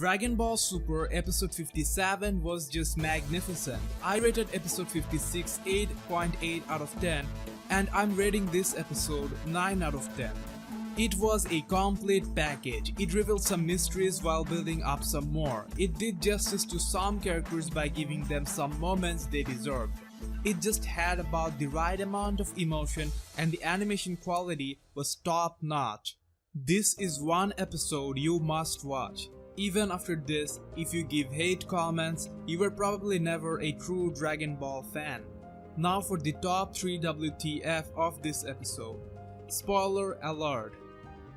Dragon Ball Super episode 57 was just magnificent. I rated episode 56 8.8 out of 10 and I'm rating this episode 9 out of 10. It was a complete package. It revealed some mysteries while building up some more. It did justice to some characters by giving them some moments they deserved. It just had about the right amount of emotion and the animation quality was top notch. This is one episode you must watch. Even after this, if you give hate comments, you were probably never a true Dragon Ball fan. Now for the top 3 WTF of this episode. Spoiler alert.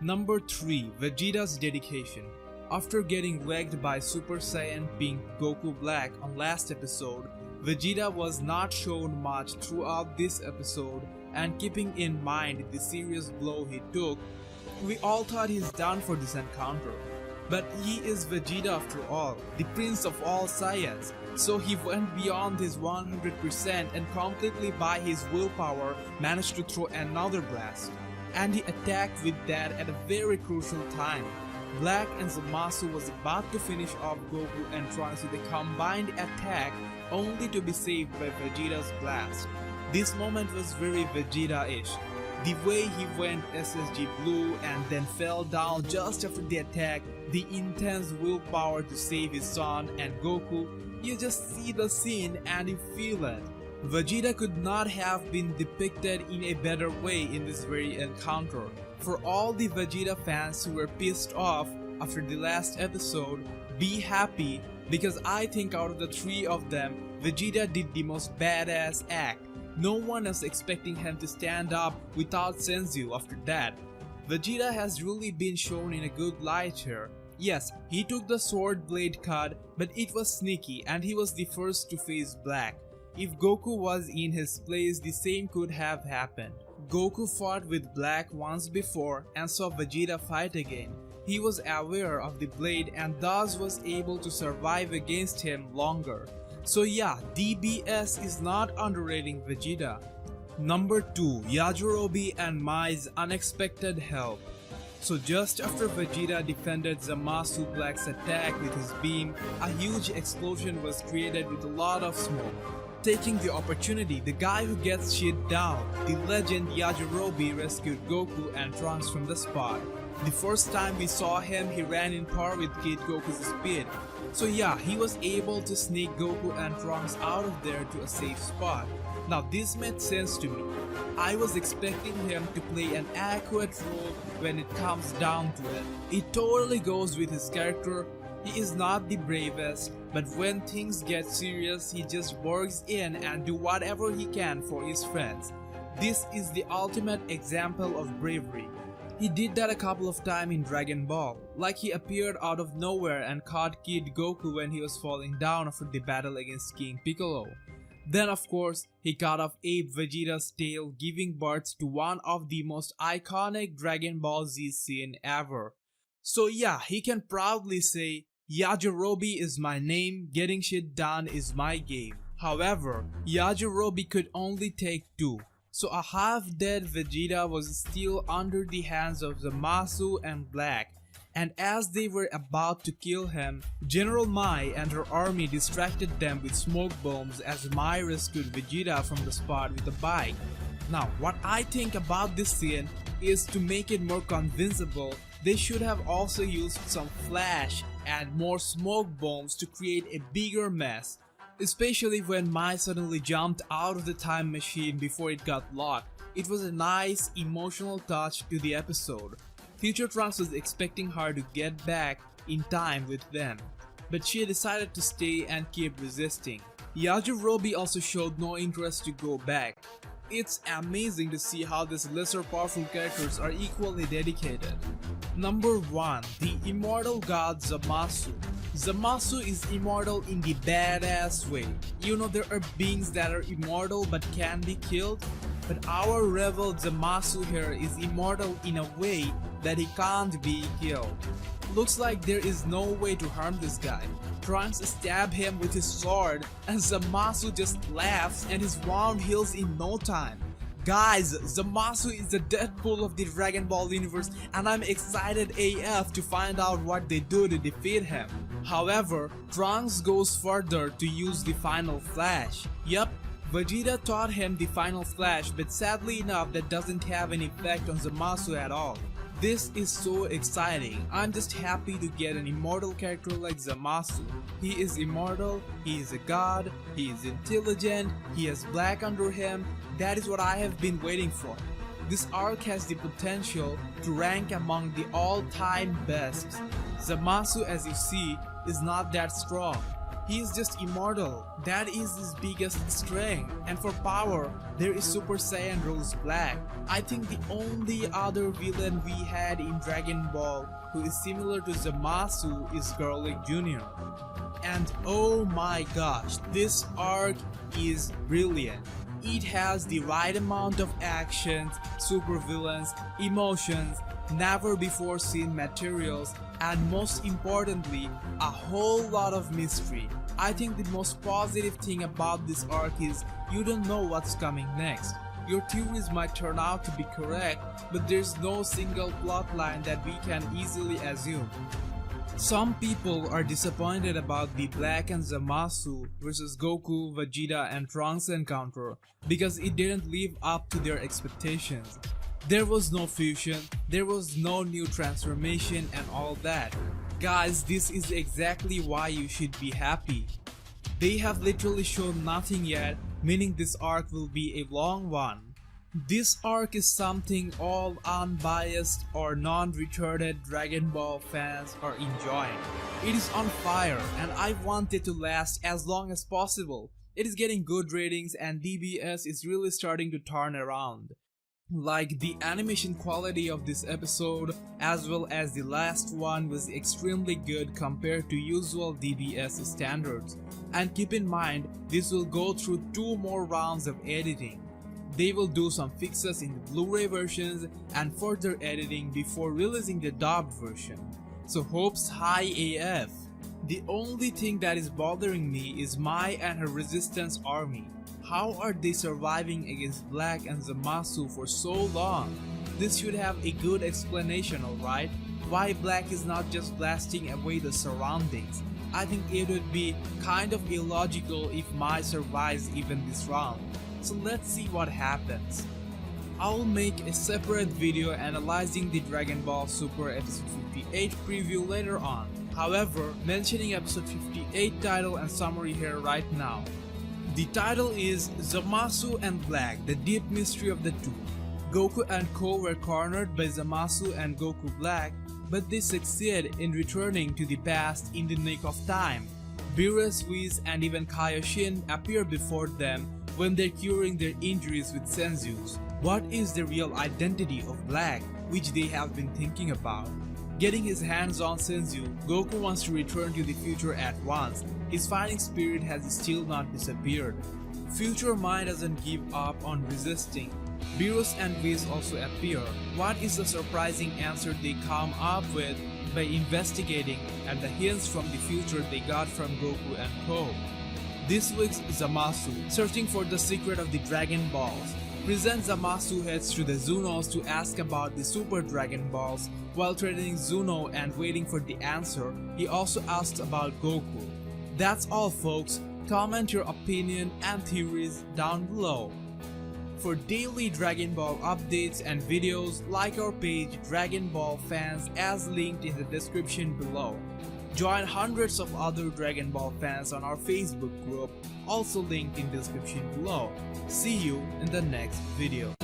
Number 3. Vegeta's dedication. After getting wrecked by Super Saiyan Pink Goku Black on last episode, Vegeta was not shown much throughout this episode, and keeping in mind the serious blow he took, we all thought he's done for this encounter. But he is Vegeta after all, the prince of all Saiyans, so he went beyond his 100% and completely by his willpower managed to throw another blast. And he attacked with that at a very crucial time. Black and Zamasu was about to finish off Goku and Trunks with a combined attack only to be saved by Vegeta's blast. This moment was very Vegeta-ish. The way he went SSJ Blue and then fell down just after the attack, the intense willpower to save his son and Goku, you just see the scene and you feel it. Vegeta could not have been depicted in a better way in this very encounter. For all the Vegeta fans who were pissed off after the last episode, be happy because I think out of the 3 of them, Vegeta did the most badass act. No one was expecting him to stand up without Senzu after that. Vegeta has really been shown in a good light here. Yes, he took the sword blade cut, but it was sneaky and he was the first to face Black. If Goku was in his place, the same could have happened. Goku fought with Black once before and saw Vegeta fight again. He was aware of the blade and thus was able to survive against him longer. So yeah, DBS is not underrating Vegeta. Number 2. Yajirobe and Mai's unexpected help. So just after Vegeta defended Zamasu Black's attack with his beam, a huge explosion was created with a lot of smoke. Taking the opportunity, the guy who gets shit down, the legend Yajirobe rescued Goku and Trunks from the spot. The first time we saw him, he ran in par with Kid Goku's speed. So yeah, he was able to sneak Goku and Trunks out of there to a safe spot. Now this made sense to me. I was expecting him to play an accurate role when it comes down to it. It totally goes with his character. He is not the bravest, but when things get serious, he just works in and do whatever he can for his friends. This is the ultimate example of bravery. He did that a couple of times in Dragon Ball, like he appeared out of nowhere and caught Kid Goku when he was falling down after the battle against King Piccolo. Then of course, he cut off Ape Vegeta's tail, giving birth to one of the most iconic Dragon Ball Z scene ever. So yeah, he can proudly say, Yajirobe is my name, getting shit done is my game. However, Yajirobe could only take 2. So a half-dead Vegeta was still under the hands of Zamasu and Black, and as they were about to kill him, General Mai and her army distracted them with smoke bombs as Mai rescued Vegeta from the spot with a bike. Now what I think about this scene is to make it more convincible, they should have also used some flash and more smoke bombs to create a bigger mess. Especially when Mai suddenly jumped out of the time machine before it got locked. It was a nice emotional touch to the episode. Future Trunks was expecting her to get back in time with them, but she decided to stay and keep resisting. Yajirobe also showed no interest to go back. It's amazing to see how these lesser powerful characters are equally dedicated. Number 1. The Immortal God Zamasu. Zamasu is immortal in the badass way. You know, there are beings that are immortal but can be killed, but our rebel Zamasu here is immortal in a way that he can't be killed. Looks like there is no way to harm this guy. Trunks stab him with his sword and Zamasu just laughs and his wound heals in no time. Guys, Zamasu is the Deadpool of the Dragon Ball universe and I'm excited AF to find out what they do to defeat him. However, Trunks goes further to use the final flash. Yup, Vegeta taught him the final flash, but sadly enough that doesn't have an effect on Zamasu at all. This is so exciting. I'm just happy to get an immortal character like Zamasu. He is immortal, he is a god, he is intelligent, he has black under him. That is what I have been waiting for. This arc has the potential to rank among the all-time bests. Zamasu, as you see, is not that strong. He is just immortal. That is his biggest strength. And for power, there is Super Saiyan Rose Black. I think the only other villain we had in Dragon Ball who is similar to Zamasu is Garlic Jr. And oh my gosh, this arc is brilliant. It has the right amount of actions, super villains, emotions, never before seen materials, and most importantly, a whole lot of mystery. I think the most positive thing about this arc is you don't know what's coming next. Your theories might turn out to be correct, but there's no single plotline that we can easily assume. Some people are disappointed about the Black and Zamasu vs Goku, Vegeta and Trunks encounter because it didn't live up to their expectations. There was no fusion, there was no new transformation and all that. Guys, this is exactly why you should be happy. They have literally shown nothing yet, meaning this arc will be a long one. This arc is something all unbiased or non-retarded Dragon Ball fans are enjoying. It is on fire and I want it to last as long as possible. It is getting good ratings and DBS is really starting to turn around. Like, the animation quality of this episode as well as the last one was extremely good compared to usual DBS standards. And keep in mind, this will go through 2 more rounds of editing. They will do some fixes in the Blu-ray versions and further editing before releasing the dubbed version. So hopes high AF. The only thing that is bothering me is Mai and her resistance army. How are they surviving against Black and Zamasu for so long? This should have a good explanation, alright? Why Black is not just blasting away the surroundings. I think it would be kind of illogical if Mai survives even this round. So let's see what happens. I'll make a separate video analyzing the Dragon Ball Super episode 58 preview later on. However, mentioning episode 58 title and summary here right now. The title is Zamasu and Black, the deep mystery of the two. Goku and Co were cornered by Zamasu and Goku Black, but they succeed in returning to the past in the nick of time. Beerus, Whis and even Kaioshin appear before them when they're curing their injuries with Senzus. What is the real identity of Black, which they have been thinking about? Getting his hands on Senzu, Goku wants to return to the future at once. His fighting spirit has still not disappeared. Future Mai doesn't give up on resisting. Beerus and Whis also appear. What is the surprising answer they come up with by investigating at the hints from the future they got from Goku and Co? This week's Zamasu, searching for the secret of the Dragon Balls. Present Zamasu heads to the Zunos to ask about the Super Dragon Balls. While threatening Zuno and waiting for the answer, he also asks about Goku. That's all folks, comment your opinion and theories down below. For daily Dragon Ball updates and videos, like our page Dragon Ball Fans as linked in the description below. Join hundreds of other Dragon Ball fans on our Facebook group, also linked in the description below. See you in the next video.